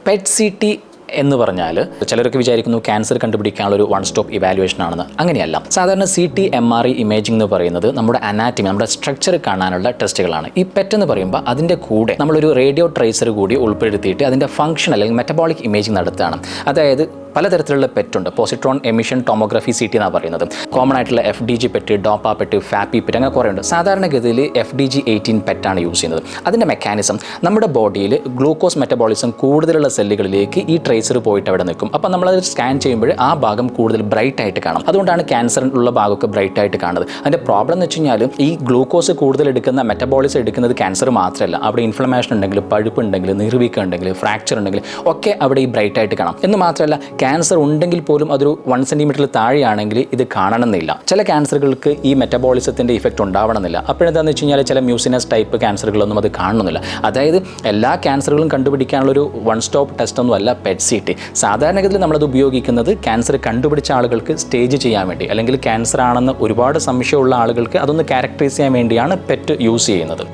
Pet CT എന്ന് പറഞ്ഞാൽ ചിലരൊക്കെ വിചാരിക്കുന്നു ക്യാൻസർ കണ്ടുപിടിക്കാനുള്ള ഒരു വൺ സ്റ്റോപ്പ് ഇവാലുവേഷൻ ആണെന്ന്. അങ്ങനെയല്ല. സാധാരണ CT MRI ഇമേജിംഗ് എന്ന് പറയുന്നത് നമ്മുടെ അനാറ്റമി, നമ്മുടെ സ്ട്രക്ചർ കാണാനുള്ള ടെസ്റ്റുകളാണ്. ഈ പെറ്റ് എന്ന് പറയുമ്പോൾ അതിൻ്റെ കൂടെ നമ്മളൊരു റേഡിയോ ട്രേസർ കൂടി ഉൾപ്പെടുത്തിയിട്ട് അതിൻ്റെ ഫംഗ്ഷൻ അല്ലെങ്കിൽ മെറ്റബോളിക് ഇമേജിംഗ് നടത്തുകയാണ്. അതായത് പലതരത്തിലുള്ള പെറ്റുണ്ട്. പോസിട്രോൺ എമിഷൻ ടോമോഗ്രഫി CT എന്നാണ് പറയുന്നത്. കോമൺ ആയിട്ടുള്ള FDG പെറ്റ്, ഡോപ്പ പെറ്റ്, ഫാപ്പി പെറ്റ്, അങ്ങനെ കുറേ ഉണ്ട്. സാധാരണഗതിയിൽ FDG18 പെറ്റാണ് യൂസ് ചെയ്യുന്നത്. അതിൻ്റെ മെക്കാനിസം നമ്മുടെ ബോഡിയിൽ ഗ്ലൂക്കോസ് മെറ്റബോളിസം കൂടുതലുള്ള സെല്ലുകളിലേക്ക് ഈ ട്രേസർ പോയിട്ട് അവിടെ നിൽക്കും. അപ്പോൾ നമ്മളത് സ്കാൻ ചെയ്യുമ്പോൾ ആ ഭാഗം കൂടുതൽ ബ്രൈറ്റ് ആയിട്ട് കാണാം. അതുകൊണ്ടാണ് ക്യാൻസറിനുള്ള ഭാഗമൊക്കെ ബ്രൈറ്റ് ആയിട്ട് കാണുന്നത്. അതിൻ്റെ പ്രോബ്ലം എന്ന് വെച്ച് കഴിഞ്ഞാൽ ഈ ഗ്ലൂക്കോസ് കൂടുതൽ എടുക്കുന്ന മെറ്റബോളിസം എടുക്കുന്നത് ക്യാൻസർ മാത്രമല്ല, അവിടെ ഇൻഫ്ലമേഷൻ ഉണ്ടെങ്കിൽ, പഴുപ്പ് ഉണ്ടെങ്കിൽ, നീർവീക്കം ഉണ്ടെങ്കിൽ, ഫ്രാക്ചർ ഉണ്ടെങ്കിൽ ഒക്കെ അവിടെ ഈ ബ്രൈറ്റ് ആയിട്ട് കാണാം. എന്ന് മാത്രമല്ല ക്യാൻസർ ഉണ്ടെങ്കിൽ പോലും അതൊരു 1 സെൻറ്റിമീറ്ററിൽ താഴെയാണെങ്കിൽ ഇത് കാണണമെന്നില്ല. ചില ക്യാൻസറുകൾക്ക് ഈ മെറ്റബോളിസത്തിൻ്റെ ഇഫക്റ്റ് ഉണ്ടാവണമെന്നില്ല. അപ്പോഴെന്താണെന്ന് വെച്ച് കഴിഞ്ഞാൽ ചില മ്യൂസിനസ് ടൈപ്പ് ക്യാൻസറുകളൊന്നും അത് കാണുന്നില്ല. അതായത് എല്ലാ ക്യാൻസറുകളും കണ്ടുപിടിക്കാനുള്ളൊരു വൺ സ്റ്റോപ്പ് ടെസ്റ്റ് ഒന്നും അല്ല പെറ്റ് CT. സാധാരണഗതിയിൽ നമ്മളത് ഉപയോഗിക്കുന്നത് ക്യാൻസർ കണ്ടുപിടിച്ച ആളുകൾക്ക് സ്റ്റേജ് ചെയ്യാൻ വേണ്ടി, അല്ലെങ്കിൽ ക്യാൻസർ ആണെന്ന് ഒരുപാട് സംശയമുള്ള ആളുകൾക്ക് അതൊന്ന് ക്യാരക്ടറൈസ് ചെയ്യാൻ വേണ്ടിയാണ് പെറ്റ് യൂസ് ചെയ്യുന്നത്.